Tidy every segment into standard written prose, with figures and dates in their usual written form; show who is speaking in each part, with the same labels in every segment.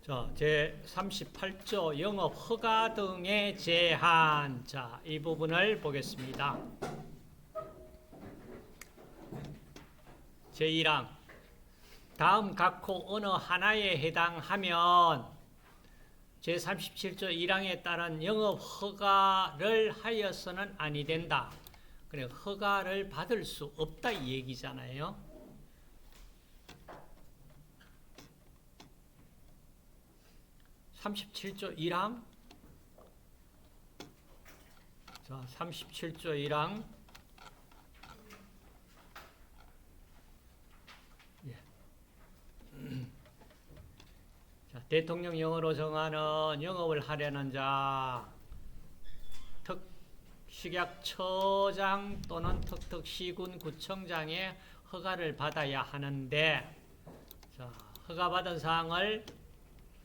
Speaker 1: 자, 제 38조 영업 허가 등의 제한. 자, 이 부분을 보겠습니다. 제1항. 다음 각호 어느 하나에 해당하면 제37조 1항에 따른 영업 허가를 하여서는 아니 된다. 그래, 허가를 받을 수 없다 이 얘기잖아요. 37조 1항. 자, 37조 1항. 예. 자, 대통령령으로 정하는 영업을 하려는 자, 특식약처장 또는 특특시군구청장의 허가를 받아야 하는데, 자, 허가받은 사항을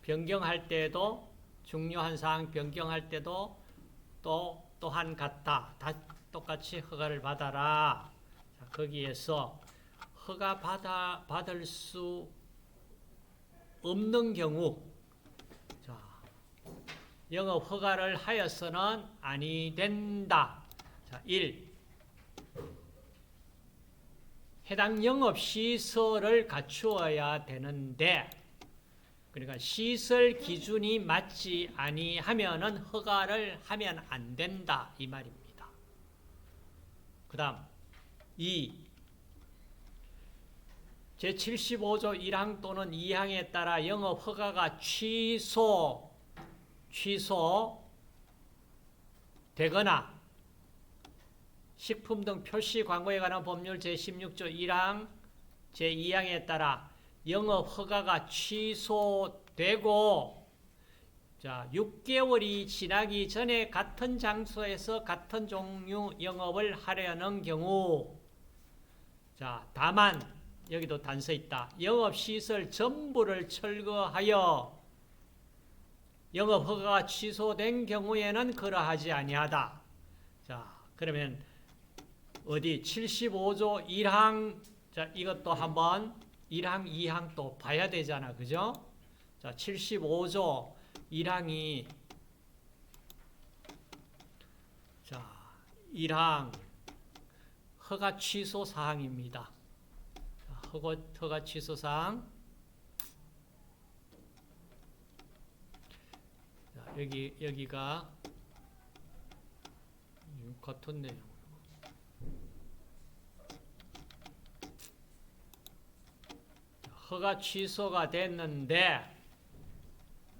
Speaker 1: 변경할 때도, 중요한 사항 변경할 때도 또한 같다. 다 똑같이 허가를 받아라. 자, 거기에서 허가 받을 수 없는 경우, 자, 영업 허가를 하여서는 아니 된다. 자, 1. 해당 영업 시설을 갖추어야 되는데, 그러니까 시설 기준이 맞지 아니하면은 허가를 하면 안 된다 이 말입니다. 그다음 2. 제75조 1항 또는 2항에 따라 영업 허가가 취소되거나 식품 등 표시 광고에 관한 법률 제16조 1항 제2항에 따라 영업 허가가 취소되고, 자, 6개월이 지나기 전에 같은 장소에서 같은 종류 영업을 하려는 경우, 자, 다만 여기도 단서 있다. 영업시설 전부를 철거하여 영업 허가가 취소된 경우에는 그러하지 아니하다. 자, 그러면 어디 75조 1항, 자, 이것도 한번 1항, 2항 또 봐야 되잖아. 그죠? 자, 75조 1항이, 자, 1항 허가 취소 사항입니다. 자, 허가 취소 사항. 자, 여기가 같은 내용. 허가 취소가 됐는데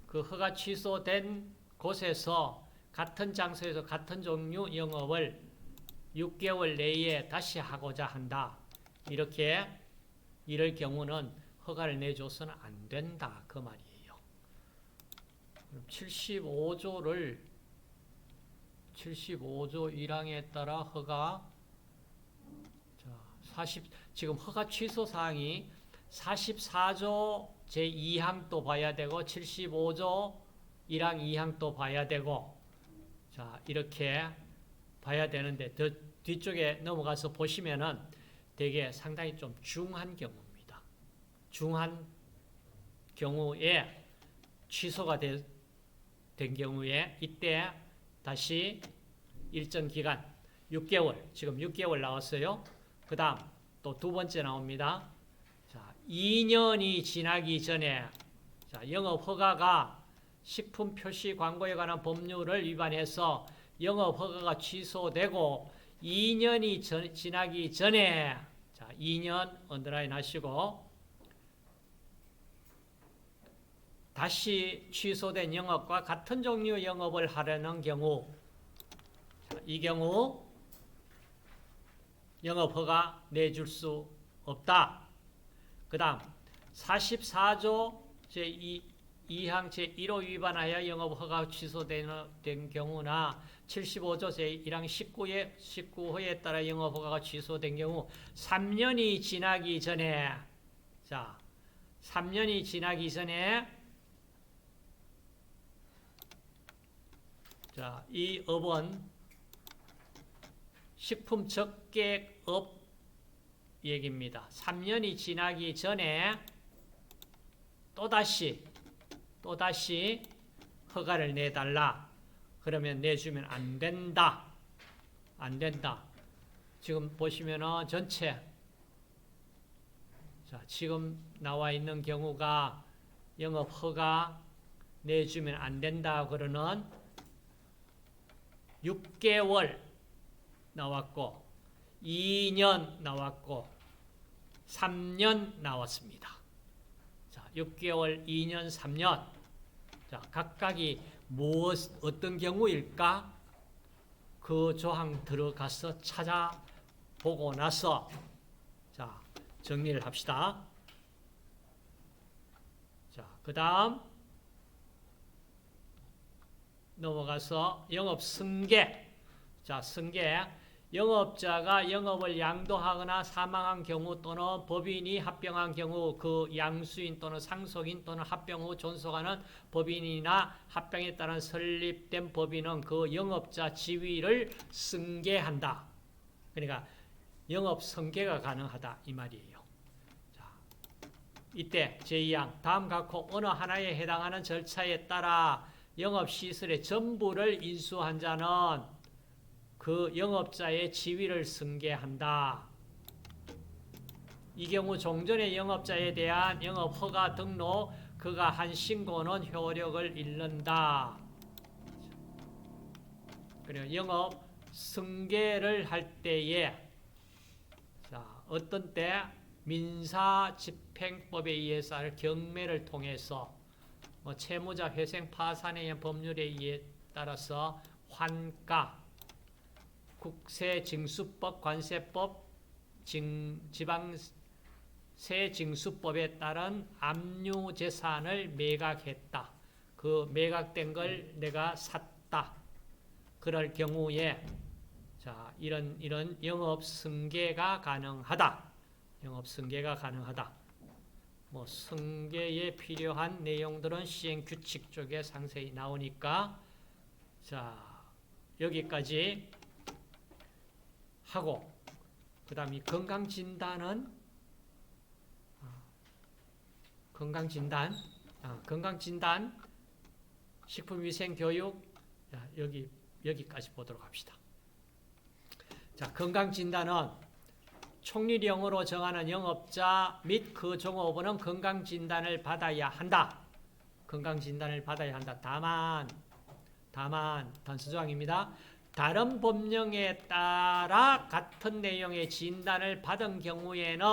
Speaker 1: 그 허가 취소된 곳에서 같은 장소에서 같은 종류 영업을 6개월 내에 다시 하고자 한다. 이렇게 이럴 경우는 허가를 내줘서는 안 된다. 그 말이에요. 그럼 75조 1항에 따라 허가, 자, 지금 허가 취소 사항이 44조 제2항도 봐야 되고 75조 1항 2항도 봐야 되고, 자, 이렇게 봐야 되는데 더 뒤쪽에 넘어가서 보시면은 되게 상당히 좀 중한 경우입니다. 중한 경우에 취소가 된 경우에 이때 다시 일정 기간 6개월, 지금 6개월 나왔어요. 그 다음 또 두 번째 나옵니다. 2년이 지나기 전에, 자, 영업 허가가 식품 표시 광고에 관한 법률을 위반해서 영업 허가가 취소되고 2년이 지나기 전에, 자, 2년 언더라인 하시고 다시 취소된 영업과 같은 종류 영업을 하려는 경우, 자, 이 경우 영업 허가 내줄 수 없다. 그 다음 44조 제2항 제1호 위반하여 영업허가 취소된 경우나 75조 제1항 19호에 따라 영업허가가 취소된 경우 3년이 지나기 전에, 자, 3년이 지나기 전에, 자, 이 업은 식품 적객업 얘기입니다. 3년이 지나기 전에 또다시 또다시 허가를 내달라. 그러면 내주면 안 된다. 안 된다. 지금 보시면은 전체, 자, 지금 나와 있는 경우가 영업 허가 내주면 안 된다. 그러는 6개월 나왔고 2년 나왔고 3년 나왔습니다. 자, 6개월, 2년, 3년. 자, 각각이 어떤 경우일까? 그 조항 들어가서 찾아보고 나서 자, 정리를 합시다. 자, 그 다음 넘어가서 영업 승계. 자, 승계. 영업자가 영업을 양도하거나 사망한 경우 또는 법인이 합병한 경우 그 양수인 또는 상속인 또는 합병 후 존속하는 법인이나 합병에 따른 설립된 법인은 그 영업자 지위를 승계한다. 그러니까 영업 승계가 가능하다 이 말이에요. 자, 이때 제2항 다음 각호 어느 하나에 해당하는 절차에 따라 영업시설의 전부를 인수한 자는 그 영업자의 지위를 승계한다. 이 경우 종전의 영업자에 대한 영업허가 등록 그가 한 신고는 효력을 잃는다. 그리고 영업 승계를 할 때에 자, 어떤 때 민사집행법에 의해서 경매를 통해서 채무자 회생 파산에 의한 법률에 의해 따라서 환가 국세징수법, 관세법, 지방세징수법에 따른 압류재산을 매각했다. 그 매각된 걸 내가 샀다. 그럴 경우에 자, 이런 영업승계가 가능하다. 영업승계가 가능하다. 승계에 필요한 내용들은 시행규칙 쪽에 상세히 나오니까 자, 여기까지 하고 그 다음 이 건강진단은 건강진단 식품위생교육 여기까지 보도록 합시다. 자, 건강진단은 총리령으로 정하는 영업자 및 그 종업원은 건강진단을 받아야 한다. 건강진단을 받아야 한다. 다만 단수조항입니다. 다른 법령에 따라 같은 내용의 진단을 받은 경우에는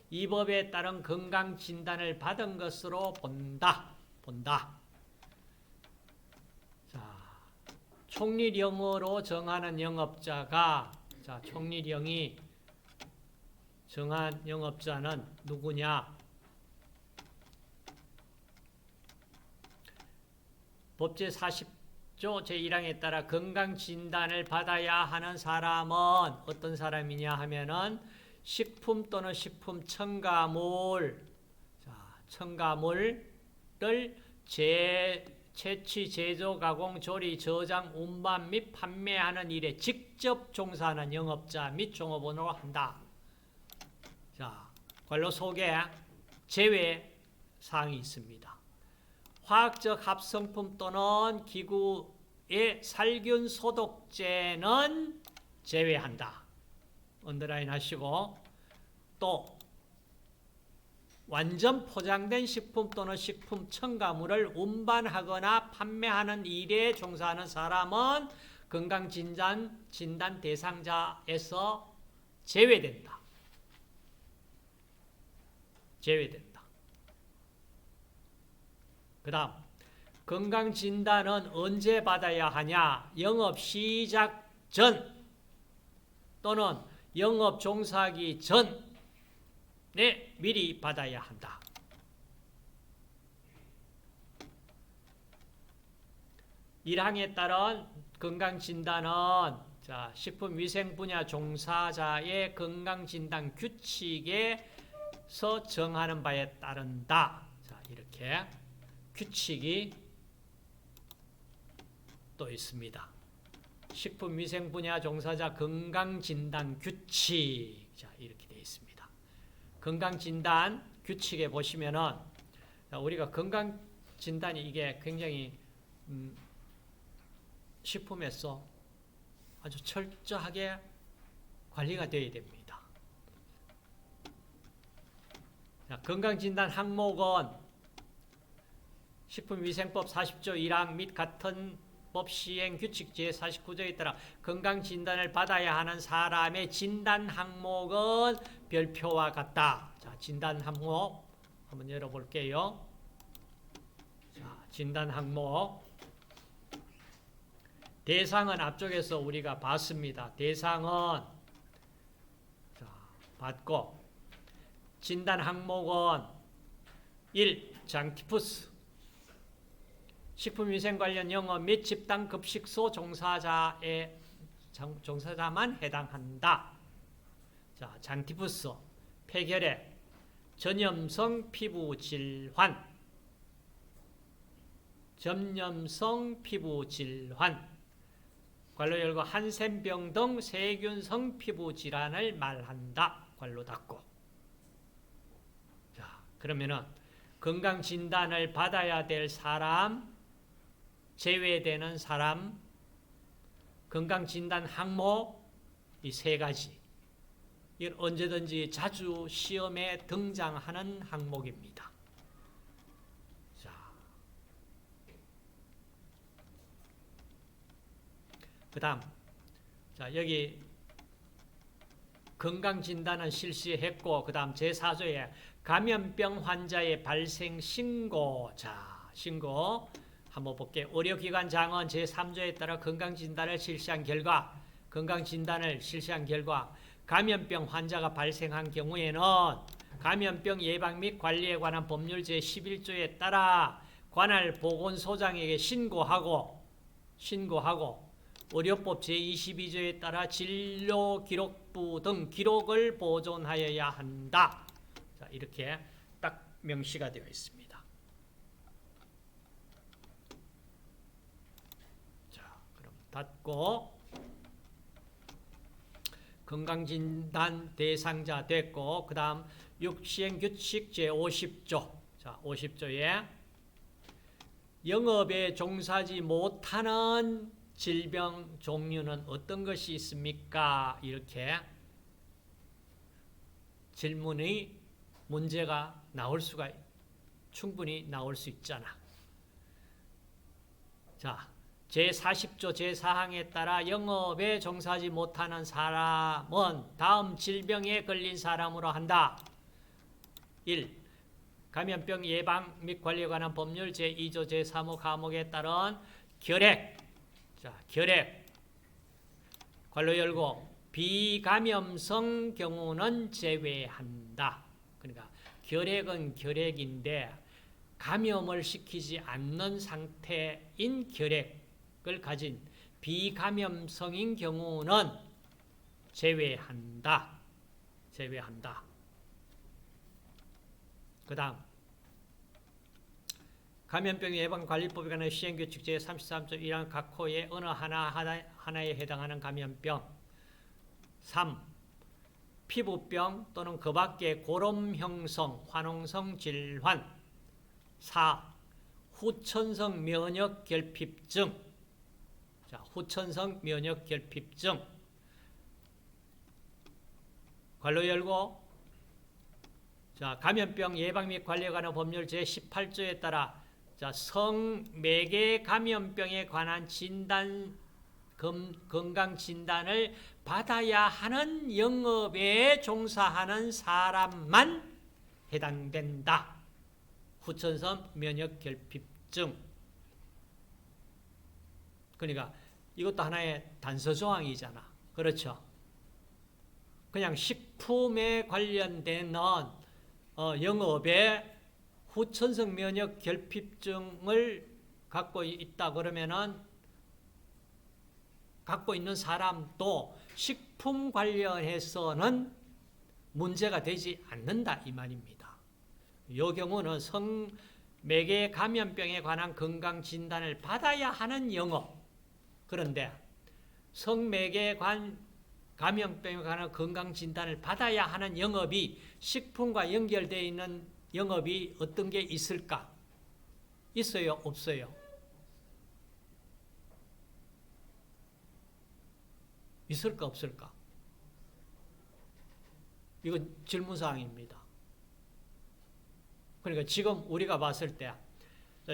Speaker 1: 이 법에 따른 건강진단을 받은 것으로 본다. 자, 총리령으로 정하는 영업자가 자, 총리령이 정한 영업자는 누구냐? 법제 40조 제1항에 따라 건강진단을 받아야 하는 사람은 어떤 사람이냐 하면은 식품 또는 식품 첨가물, 자, 첨가물을 채취, 제조, 가공, 조리, 저장, 운반 및 판매하는 일에 직접 종사하는 영업자 및 종업원으로 한다. 자, 관로 소개, 제외 사항이 있습니다. 화학적 합성품 또는 기구의 살균 소독제는 제외한다. 언더라인 하시고 또 완전 포장된 식품 또는 식품 첨가물을 운반하거나 판매하는 일에 종사하는 사람은 건강진단 대상자에서 제외된다. 그 다음 건강진단은 언제 받아야 하냐? 영업 시작 전 또는 영업 종사하기 전에 미리 받아야 한다. 일항에 따른 건강진단은 자, 식품위생 분야 종사자의 건강진단 규칙에서 정하는 바에 따른다. 자, 이렇게 규칙이 또 있습니다. 식품위생 분야 종사자 건강진단 규칙. 자, 이렇게 되어 있습니다. 건강진단 규칙에 보시면은 우리가 진단이 이게 굉장히 식품에서 아주 철저하게 관리가 되어야 됩니다. 자, 건강진단 항목은 식품위생법 40조 1항 및 같은 법 시행 규칙 제49조에 따라 건강진단을 받아야 하는 사람의 진단 항목은 별표와 같다. 자, 진단 항목 한번 열어볼게요. 자, 진단 항목. 대상은 앞쪽에서 우리가 봤습니다. 대상은 자, 봤고 진단 항목은 1. 장티푸스 식품위생 관련 영업 및 집단급식소 종사자만 해당한다. 자, 장티푸스, 폐결핵, 전염성 피부질환, 관로 열고 한센병 등 세균성 피부질환을 말한다. 관로 닫고. 자, 그러면은 건강진단을 받아야 될 사람, 제외되는 사람, 건강진단 항목 이 세 가지. 이건 언제든지 자주 시험에 등장하는 항목입니다. 자, 그 다음, 자, 여기 건강진단은 실시했고, 그 다음 제4조에 감염병 환자의 발생 신고. 자, 신고. 한번 볼게요. 의료기관 장은 제3조에 따라 건강진단을 실시한 결과, 감염병 환자가 발생한 경우에는 감염병 예방 및 관리에 관한 법률 제11조에 따라 관할 보건소장에게 신고하고 의료법 제22조에 따라 진료기록부 등 기록을 보존하여야 한다. 자, 이렇게 딱 명시가 되어 있습니다. 자, 그럼 닫고 건강진단 대상자 됐고, 그 다음 육시행규칙 제50조. 자, 50조에 영업에 종사하지 못하는 질병 종류는 어떤 것이 있습니까? 이렇게 질문의 문제가 충분히 나올 수 있잖아. 자, 제40조 제4항에 따라 영업에 종사하지 못하는 사람은 다음 질병에 걸린 사람으로 한다. 1. 감염병 예방 및 관리에 관한 법률 제2조 제3호 과목에 따른 결핵. 자, 결핵. 관로 열고 비감염성 경우는 제외한다. 그러니까 결핵은 결핵인데 감염을 시키지 않는 상태인 결핵을 가진 비감염성인 경우는 제외한다. 그 다음 감염병 예방관리법에 관한 시행규칙 제33조 1항 각 호의 어느 하나에 해당하는 감염병. 3. 피부병 또는 그 밖의 고름형성, 화농성 질환. 4. 후천성 면역결핍증. 자, 후천성 면역결핍증. 관로 열고 자, 감염병 예방 및 관리에 관한 법률 제18조에 따라 자, 성매개 감염병에 관한 건강 진단을 받아야 하는 영업에 종사하는 사람만 해당된다. 후천성 면역결핍증. 그러니까 이것도 하나의 단서 조항이잖아. 그렇죠? 그냥 식품에 관련된 영업에 후천성 면역결핍증을 갖고 있다 그러면은 갖고 있는 사람도 식품 관련해서는 문제가 되지 않는다 이 말입니다. 이 경우는 성매개 감염병에 관한 건강 진단을 받아야 하는 영업. 그런데 성매개 감염병에 관한 건강 진단을 받아야 하는 영업이 식품과 연결되어 있는 영업이 어떤 게 있을까? 있어요? 없어요? 있을까 없을까? 이건 질문사항입니다. 그러니까 지금 우리가 봤을 때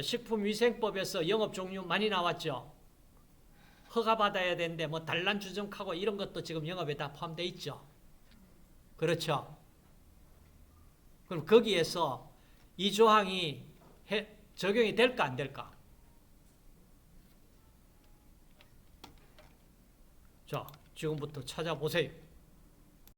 Speaker 1: 식품위생법에서 영업 종류 많이 나왔죠. 허가받아야 되는데 뭐 단란 주정하고 이런 것도 지금 영업에 다 포함되어 있죠. 그렇죠. 그럼 거기에서 이 조항이 적용이 될까 안 될까? 자, 지금부터 찾아보세요.